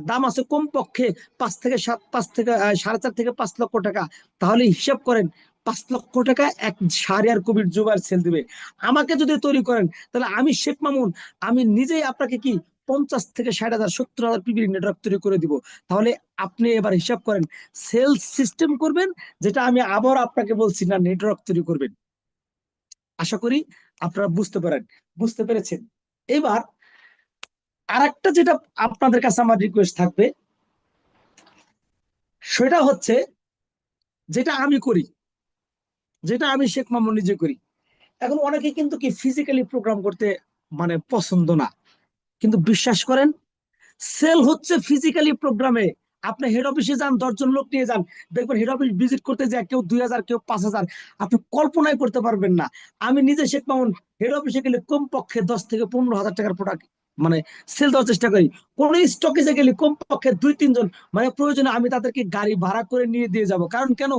দাম আছে কমপক্ষে 4.5 থেকে 5 লক্ষ টাকা। তাহলে হিসাব করেন 5 লক্ষ টাকা এক শাহরিয়ার কবির জুবাইর সেল দিবে। আমাকে যদি তৈরি করেন, তাহলে আমি শেখ মামুন, আমি নিজেই আপনাকে কি 50 থেকে 60,000, 70,000 পিপির নেটওয়ার্ক তৈরি করে দিব। তাহলে আপনি এবার হিসাব করেন, সেলস সিস্টেম করবেন, যেটা আমি আবার আপনাকে বলছি না, নেটওয়ার্ক তৈরি করবেন। আশা করি আপনারা বুঝতে পেরেছেন। এবার আরেকটা যেটা আপনাদের কাছে আমার রিকোয়েস্ট থাকবে, সেটা হচ্ছে যেটা আমি করি, যেটা আমি শেখ মামুন নিজে করি। এখন অনেকে কিন্তু কি ফিজিক্যালি প্রোগ্রাম করতে মানে পছন্দ না, কিন্তু বিশ্বাস করেন, সেল হচ্ছে ফিজিক্যালি প্রোগ্রামে। আপনি হেড অফিসে যান, 10 জন লোক নিয়ে যান, দেখবেন হেড অফিস ভিজিট করতে যায় কেউ 2,000, কেউ 5,000, আপনি কল্পনাই করতে পারবেন না। আমি নিজে শেখ মামুন হেড অফিসে গেলে কমপক্ষে 10 থেকে 15 হাজার টাকার প্রোডাক্ট মানে সেল দেওয়ার চেষ্টা করি। কোন স্টকেজে গেলে কমপক্ষে 2-3 জন, মানে প্রয়োজনে আমি তাদেরকে গাড়ি ভাড়া করে নিয়ে দিয়ে যাব। কারণ কেন,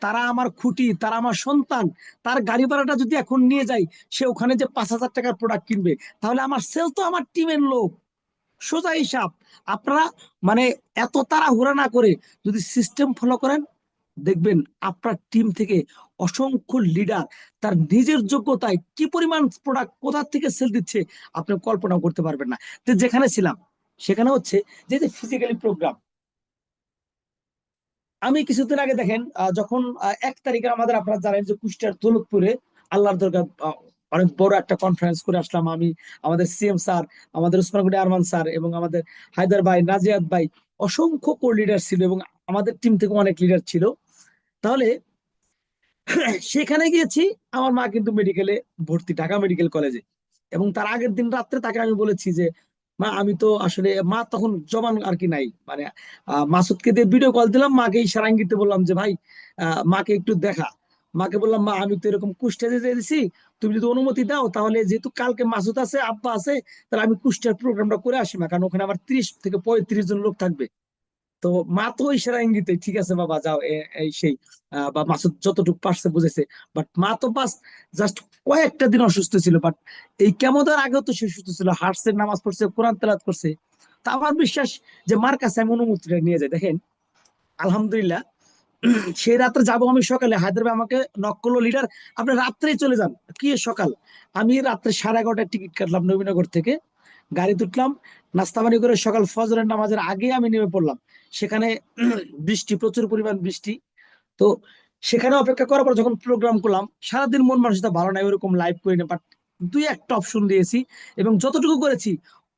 তারা আমার খুঁটি, তারা আমার সন্তান। তার গাড়ি ভাড়াটা যদি এখন নিয়ে যাই, সে ওখানে যে 5,000 টাকার প্রোডাক্ট কিনবে, তাহলে আমার সেল তো আমার টিমের লোক। সোজা হিসাব। আপনারা মানে এত তাড়াহুড়া না করে যদি সিস্টেম ফলো করেন, দেখবেন আপনার টিম থেকে অসংখ্য লিডার তার নিজের যোগ্যতায় কি পরিমাণ প্রোডাক্ট কোথা থেকে সেল দিচ্ছে, আপনি কল্পনা করতে পারবেন না। তো যেখানে ছিলাম সেখানে হচ্ছে যে ফিজিক্যালি প্রোগ্রাম, আমি কিছুদিন আগে দেখেন, যখন 1 তারিখে আমাদের, আপনারা জানেন যে কুষ্টিয়ার দৌলতপুরে আল্লাহর দরগা অনেক বড় একটা কনফারেন্স করে আসলাম আমি, আমাদের সিএম স্যার, আমাদের উসমানগনি আরমান স্যার, এবং আমাদের হায়দার ভাই, নাজিয়াত ভাই, অসংখ্য কোর লিডার ছিল, এবং আমাদের টিম থেকে অনেক লিডার ছিল। তাহলে সেখানে গিয়েছি, আমার মা কিন্তু মেডিকেলে ভর্তি, ঢাকা মেডিকেল কলেজে। এবং তার আগের দিন রাত্রে তাকে আমি বলেছি যে মা, আমি তো আসলে, মা তখন জবান আর কি নাই, মানে মাসুদকে দিয়ে ভিডিও কল দিলাম, মাকে ইশারা ইঙ্গিতে বললাম যে ভাই, মাকে একটু দেখা। মাকে বললাম, মা আমি তো এরকম কুষ্টিয়া যেতে দিছি, তুমি যদি অনুমতি দাও, তাহলে যেহেতু কালকে মাসুদ আছে, আব্বা আছে, তাহলে আমি কুষ্টিয়ার প্রোগ্রামটা করে আসি মা, কারণ ওখানে আমার 30 থেকে 35 জন লোক থাকবে। তো মা তো ইশারা ইঙ্গিতে ঠিক আছে বাবা যাও, এই সেই বা মাসুদ যতটুকু পারছে বুঝেছে। বাট মা তো বাস জাস্ট কয়েকটা দিন অসুস্থ ছিল, বাট এই কেমোদের আগেও তো সে সুস্থ ছিল, হাঁটছে, নামাজ পড়ছে, কোরআন তেলাওয়াত করছে। তা আমার বিশ্বাস যে মার কাছে আমি অনুমতিটা নিয়ে যাই। দেখেন আলহামদুলিল্লাহ, সেই রাত্রে যাবো আমি সকালে, হায়দ্রাবাদ আমাকে নক করলো লিডার, আপনি রাত্রেই চলে যান। কি সকাল, আমি রাত্রে 11:30টায় টিকিট কাটলাম নবীনগর থেকে, গাড়ি তুললাম, নাস্তা পানি করে সকাল ফজরের নামাজের আগে আমি নেমে পড়লাম সেখানে। বৃষ্টি, প্রচুর পরিমাণ বৃষ্টি। তো সেখানে অপেক্ষা করার পর যখন প্রোগ্রাম করলাম, সারাদিন মন মানসিকতা ভালো নাই, ওরকম লাইভ করি না, বাট 2-1টা অপশন দিয়েছি, এবং যতটুকু করেছি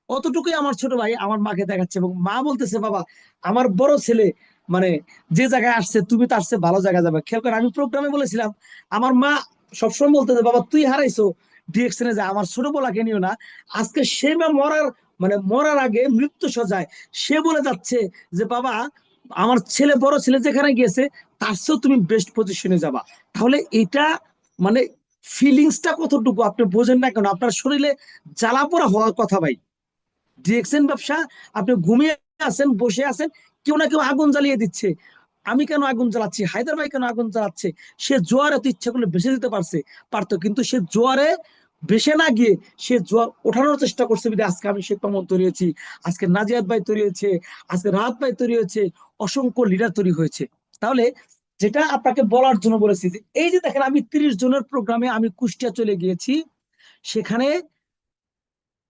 অতটুকুই আমার ছোট ভাই আমার মাকে দেখাচ্ছে, এবং মা বলতেছে বাবা, আমার বড় ছেলে মানে যে জায়গায় আসছে, তুমি তার চেয়ে ভালো জায়গায় যাবে। খেয়াল করে আমি প্রোগ্রামে বলেছিলাম, আমার মা সবসময় বলতেছে বাবা তুই হারাইছো ডিরেকশনে যায়, আমার ছোট বলাকে নিও না। আজকে সে মরার আগে মৃত্যু সজায় সে বলে যাচ্ছে যে বাবা, আমার ছেলে, বড় ছেলে যেখানে গিয়েছে, তার চেয়েও তুমি বেস্ট পজিশনে যাবা। তাহলে এটা মানে ফিলিংসটা কতটুকু আপনি বোঝেন না কেন, আপনার শরীরে জ্বালা পোড়া হওয়ার কথা ভাই। ডিরেকশন ব্যবসা, আপনি ঘুমিয়ে আছেন, বসে আছেন, কেউ না কেউ আগুন জ্বালিয়ে দিচ্ছে। আমি কেন আগুন জ্বালাচ্ছি, হায়দার ভাই কেন আগুন জ্বালাচ্ছে? সে জোয়ারে তো ইচ্ছা করলে ভেসে দিতে পারতো, কিন্তু সে জোয়ারে ভেসে না গিয়ে সে জোয়ার ওঠানোর চেষ্টা করছে বিধায় আজকে আমি শেখ মামুন তৈরি হয়েছি, আজকে নাজিয়াত ভাই তৈরি হয়েছে, আজকে রাহাত ভাই তৈরি হয়েছে, অসংখ্য লিডার তৈরি হয়েছে। তাহলে যেটা আপনাকে বলার জন্য বলেছি যে এই যে দেখেন, আমি 30 জনের প্রোগ্রামে আমি কুষ্টিয়া চলে গিয়েছি। সেখানে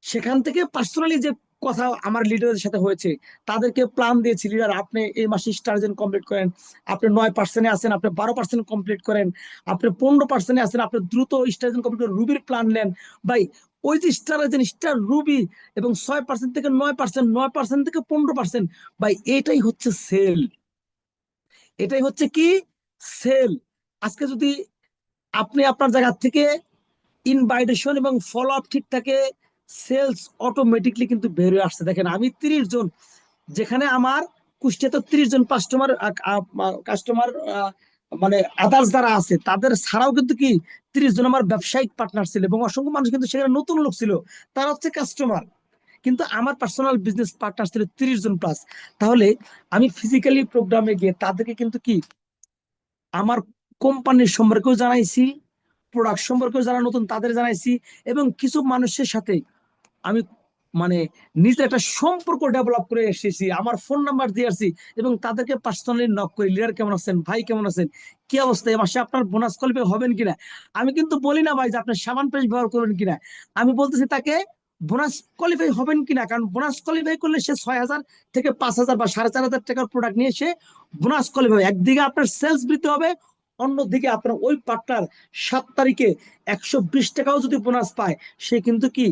সেখান থেকে পার্সোনালি যে কথা আমার লিডারের সাথে হয়েছে, তাদেরকে প্ল্যান দিয়েছি, লিডার আপনি এই মাসে স্টারজেন কমপ্লিট করেন, আপনি 9% আছেন, আপনি 12% কমপ্লিট করেন, আপনি 15% আছেন, আপনি দ্রুত স্টারজেন কমপ্লিট করেন, রুবির প্ল্যান নেন। ভাই ওই যে স্টারজেন, স্টার রুবি এবং 6% থেকে 9%, 9% থেকে 15%, ভাই এটাই হচ্ছে সেল, এটাই হচ্ছে কি সেল। আজকে যদি আপনি আপনার জায়গা থেকে ইনভাইটেশন এবং ফলো আপ ঠিক থাকে, সেলস অটোমেটিকলি কিন্তু বেরিয়ে আসছে। দেখেন আমি 30 জন, যেখানে আমার কুষ্টিয়াতে 30 জন কাস্টমার কাস্টমার মানে আদার্স যারা আছে তাদের ছাড়াও কিন্তু কি 30 জন আমার ব্যবসায়িক পার্টনার ছিল, এবং অসংখ্য মানুষ কিন্তু সেখানে নতুন লোক ছিল, তারা হচ্ছে কাস্টমার, কিন্তু আমার পার্সোনাল বিজনেস পার্টনার ছিল 30 জন প্লাস। তাহলে আমি ফিজিক্যালি প্রোগ্রামে গিয়ে তাদেরকে কিন্তু কি আমার কোম্পানির সম্পর্কেও জানাইছি, প্রোডাক্ট সম্পর্কেও যারা নতুন তাদের জানাইছি, এবং কিছু মানুষের সাথে আমি মানে নিজে একটা সম্পর্ক ডেভেলপ করে এসেছি, আমার ফোন নাম্বার দিয়ে আসছি, এবং তাদেরকে পার্সোনালি নক করি, লিডার কেমন আছেন, ভাই কেমন আছেন, কি অবস্থা, এই মাসে আপনার বোনাস কোয়ালিফাই হবেন কিনা। আমি কিন্তু বলি না ভাই যে আপনার সাবান পেস্ট ব্যবহার করবেন কিনা, আমি বলতেছি তাকে বোনাস কোয়ালিফাই হবেন কিনা, কারণ বোনাস কোয়ালিফাই করলে সে 6,000 থেকে 5,000 বা 4,500 টাকার প্রোডাক্ট নিয়ে সে বোনাস কোয়ালিফাই, একদিকে আপনার সেলস বৃদ্ধি হবে, অন্যদিকে আপনার ওই পার্টনার 7 তারিখে 120 টাকাও যদি বোনাস পায়, সে কিন্তু কি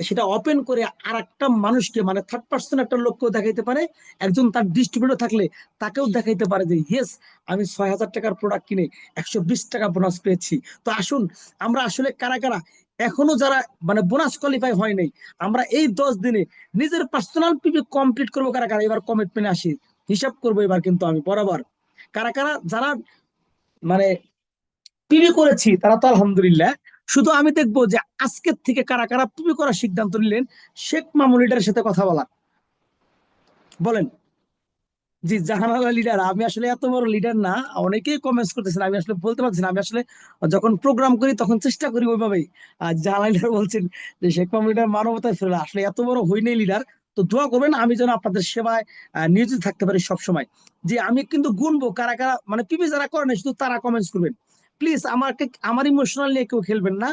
সেটা ওপেন করে আর একটা মানুষকে, মানে থার্ড পার্সন একটা লোককেও দেখাইতে পারে, একজন তার ডিস্ট্রিবিউটর থাকলে তাকেও দেখাইতে পারে যে ইয়েস, আমি 6,000 টাকার প্রোডাক্ট কিনে 120 টাকা বোনাস পেয়েছি। তো আসুন, আমরা আসলে কারা কারা এখনো যারা মানে বোনাস কোয়ালিফাই হয় নাই, আমরা এই 10 দিনে নিজের পার্সোনাল পিপি কমপ্লিট করবো, কারা কারা এবার কমিটমেন্ট আসি, হিসাব করবো এবার কিন্তু আমি বরাবর, কারা কারা যারা মানে পিবি করেছি তারা তো আলহামদুলিল্লাহ। শুধু আমি দেখবো যে আজকের থেকে কারা কারা পিবি করার সিদ্ধান্ত নিলেন শেখ মামুন লিডারের সাথে কথা বলা, বলেন। জি জাহানারা লিডার, আমি আসলে এত বড় লিডার না, অনেকেই কমেন্টস করতেছেন, আমি আসলে বলতে পারছি না, আমি আসলে যখন প্রোগ্রাম করি তখন চেষ্টা করি ওইভাবেই। আর জাহানারা লিডার বলছেন যে শেখ মামুন লিডার মানবতায় ফেরা, আসলে এত বড় হই নাই লিডার। তো দোয়া করবেন আমি যেন আপনাদের সেবায় নিয়োজিত থাকতে পারি সব সময়। যে আমি কিন্তু গুনবো কারা কারা মানে পিপি যারা করেন শুধু তারা কমেন্টস করবেন, প্লিজ আমাকে আমার ইমোশনাল নিয়ে কেউ খেলবেন না,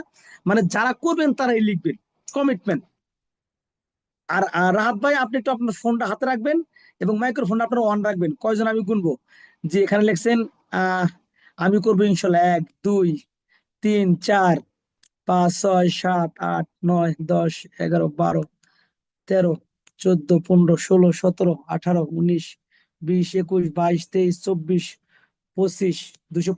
মানে যারা করবেন তারাই লিখবেন কমিটমেন্ট। আর রাহাত ভাই আপনি একটু আপনার ফোনটা হাতে রাখবেন এবং মাইক্রোফোনটা আপনার অন রাখবেন, কয়জন আমি গুনবো। যে এখানে লিখছেন আহ আমি করবো ইনশাল্লাহ, 1 2 3 4 5 6 7 8 9 10 11 12 13 14 16 18 19 20 21 22 23 24 25 26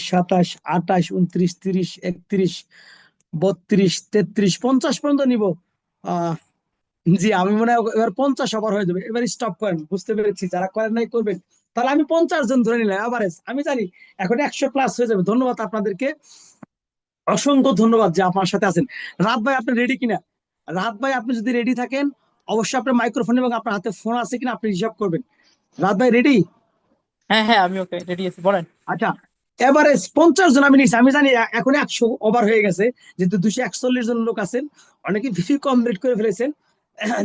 27 28 29 30 31 32 33 40 পর্যন্ত নিব। আহ জি আমি মনে হয় এবার 50 ওভার হয়ে যাবে, এবার স্টপ করেন, বুঝতে পেরেছি যারা করেন নাই করবেন। তাহলে আমি 50 জন ধরে নিলাম এভারেজ, আমি জানি এখন 100 প্লাস হয়ে যাবে। ধন্যবাদ আপনাদেরকে, অসংখ্য ধন্যবাদ যে আপনার সাথে আছেন। রাত ভাই আপনি রেডি কিনা? রাত ভাই আপনি যদি রেডি থাকেন, অবশ্যই আপনার মাইক্রোফোন এবং আপনার হাতে ফোন আছে কিনা আপনি হিসাব করবেন। রাত ভাই রেডি? হ্যাঁ হ্যাঁ, আমি ওকে রেডি আছি, বলেন। আচ্ছা, এভারেজ 50 জন আমি নিচ্ছি, আমি জানি এখন 100 ওভার হয়ে গেছে, যেহেতু 241 জন লোক আছেন, অনেকে ভিসি কমপ্লিট করে ফেলেছেন।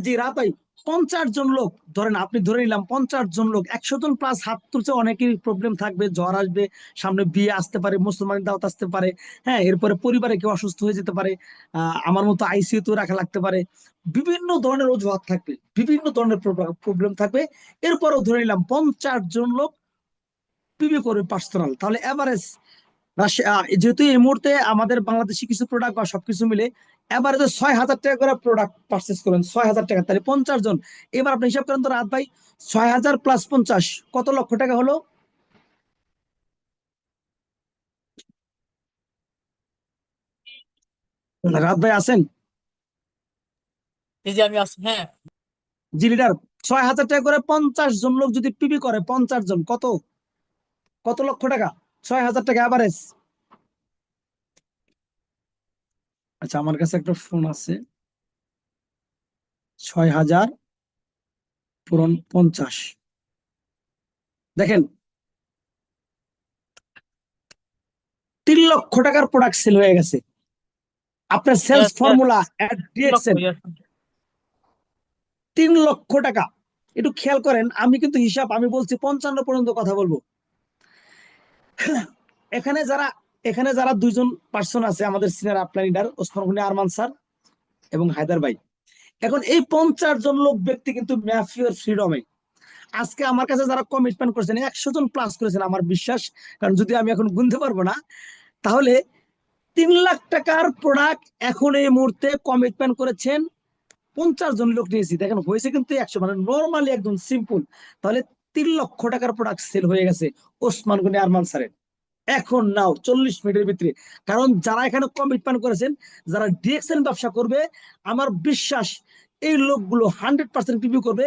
জি রাত ভাই, 50 জন লোক ধরেন, আপনি ধরে নিলাম 50 জন লোক, 100 জন প্লাস হাত তুলছে, অনেকেরই প্রবলেম থাকবে, জ্বর আসবে, সামনে বিয়ে আসতে পারে, মুসলমান দাওয়াত আসতে পারে, হ্যাঁ এরপরে পরিবারে কেউ অসুস্থ হয়ে যেতে পারে, আমার মতো আইসিইউ তো রাখা লাগতে পারে, বিভিন্ন ধরনের অজুহাত থাকবে, বিভিন্ন ধরনের প্রবলেম থাকবে। এরপরেও ধরে নিলাম 50 জন লোক পিবি করবে পার্সোনাল, তাহলে এভারেজ যেহেতু এই মুহূর্তে আমাদের বাংলাদেশি কিছু প্রোডাক্ট বা সবকিছু মিলে এভারেজে 6,000 টাকা করে প্রোডাক্ট পারচেস করেন, 6,000 টাকা, তাহলে 50 জন। এবার আপনি হিসাব করেন তো রাত ভাই, 6,000 প্লাস 50 কত লক্ষ টাকা হলো? রাত ভাই আছেন? এই যে আমি আছি, হ্যাঁ। জি লিডার, 6,000 টাকা করে 50 জন লোক যদি পিবি করে, 50 জন কত, কত লক্ষ টাকা? 6,000 টাকা এভারেজ। আচ্ছা আমার কাছে একটা ফোন আছে, 6,000 পূরণ 50। দেখেন 3 লক্ষ টাকার প্রোডাক্ট সেল হয়ে গেছে। আপনার sales Yes, yes. Formula at 3 lakh, DXN yes. 3 লক্ষ টাকা। একটু খেয়াল করেন, আমি কিন্তু হিসাব আমি বলছি 55 পর্যন্ত কথা বলবো। এখানে যারা এখানে যারা দুইজন পার্সন আছে আমাদের senior upline leader Osman Gani Arman sir এবং হায়দার ভাই। এখন এই 50 জন লোক ব্যক্তি কিন্তু ম্যাফিওর ফ্রিডমে আজকে আমার কাছে যারা কমিটমেন্ট করেছেন 100 জন প্লাস করেছেন আমার বিশ্বাস, কারণ যদি আমি এখন গুনতে পারবো না, তাহলে 3 লাখ টাকার প্রোডাক্ট এখন এই মুহূর্তে কমিটমেন্ট করেছেন 50 জন লোক নিয়েছি। দেখেন হয়েছে কিন্তু 100, মানে নর্মালি একদম সিম্পল। তাহলে 3 লক্ষ টাকার প্রোডাক্ট সেল হয়ে গেছে ওসমান গনি আরমান স্যারের এখন নাও 40 মিনিটের ভিতরে। কারণ যারা এখানে কমিটমেন্ট করেছেন, যারা ডিএক্সএন ব্যবসা করবে, আমার বিশ্বাস এই লোকগুলো 100% রিভিউ করবে।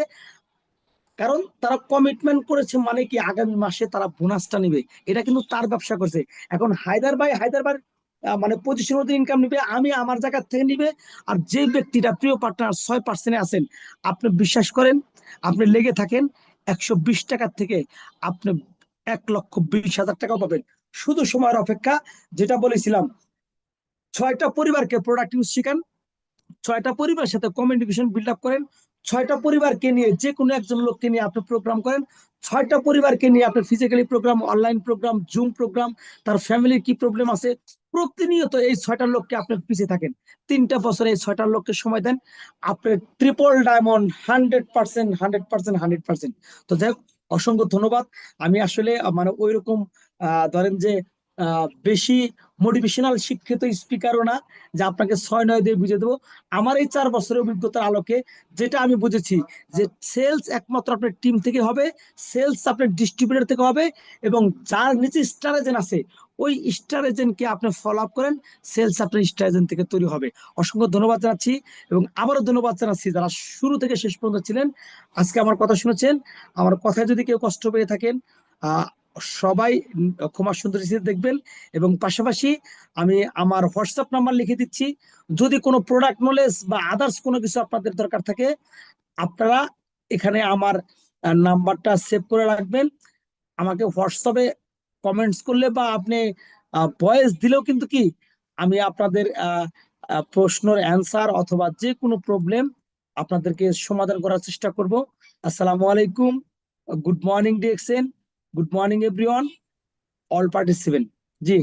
কারণ তারা কমিটমেন্ট করেছে মানে কি আগামী মাসে তারা বোনাসটা নিবে, এটা কিন্তু তার ব্যবসা করছে। এখন হায়দার ভাই মানে 25 ইনকাম নিবে, আমি আমার জায়গা থেকে নিবে। আর যে ব্যক্তিটা প্রিয় পার্টনার 6% আছেন, আপনি বিশ্বাস করেন, আপনি লেগে থাকেন, 120 টাকার থেকে আপনি 1,20,000 টাকাও পাবেন। শুধু সময়ের অপেক্ষা। যেটা বলেছিলাম, 6টা পরিবারকে প্রোডাক্ট ইউজ শিখান, 6টা পরিবারের সাথে কমিউনিকেশন বিল্ড আপ করেন, 6টা পরিবারকে নিয়ে যে কোনো একজন লোককে নিয়ে আপনি প্রোগ্রাম করেন, 6টা পরিবারকে নিয়ে আপনি physically program, online program, zoom program, তার ফ্যামিলির কি প্রবলেম আছে, প্রতিনিয়ত এই 6টা লোককে আপনি পিছিয়ে থাকেন। 3টা বছরে এই 6টা লোককে সময় দেন, আপনি ট্রিপল ডায়মন্ড 100%, 100%, 100%। তো যাই হোক, অসংখ্য ধন্যবাদ। আমি আসলে মানে ওই রকম ধরেন যে বেশি মোটিভেশনাল শিক্ষিত স্পিকারও না যে আপনাকে 6-9 দিয়ে বুঝিয়ে দেবো। আমার এই 4 বছরের অভিজ্ঞতার আলোকে যেটা আমি বুঝেছি, যে সেলস একমাত্র আপনার টিম থেকে হবে, সেলস আপনার ডিস্ট্রিবিউটর থেকে হবে, এবং যার নিচে স্টার এজেন্ট আছে ওই স্টার এজেন্টকে আপনি ফলো আপ করেন, সেলস আপনার স্টার এজেন্ট থেকে তৈরি হবে। অসংখ্য ধন্যবাদ জানাচ্ছি, এবং আবারও ধন্যবাদ জানাচ্ছি যারা শুরু থেকে শেষ পর্যন্ত ছিলেন, আজকে আমার কথা শুনেছেন। আমার কথায় যদি কেউ কষ্ট পেয়ে থাকেন, আহ সবাই ক্ষমা সুন্দর দেখবেন। এবং পাশাপাশি আমি আমার হোয়াটসঅ্যাপ নাম্বার লিখে দিচ্ছি, যদি কোনো প্রোডাক্ট নলেজ বা আদার্স কোনো কিছু আপনাদের দরকার থাকে, আপনারা এখানে আমার নাম্বারটা সেভ করে রাখবেন। আমাকে হোয়াটসঅ্যাপে কমেন্টস করলে বা আপনি ভয়েস দিলেও কিন্তু কি আমি আপনাদের প্রশ্নের অ্যান্সার অথবা যে কোনো প্রবলেম আপনাদেরকে সমাধান করার চেষ্টা করব। আসসালামু আলাইকুম, good morning DXN, good morning everyone, all participant. জি।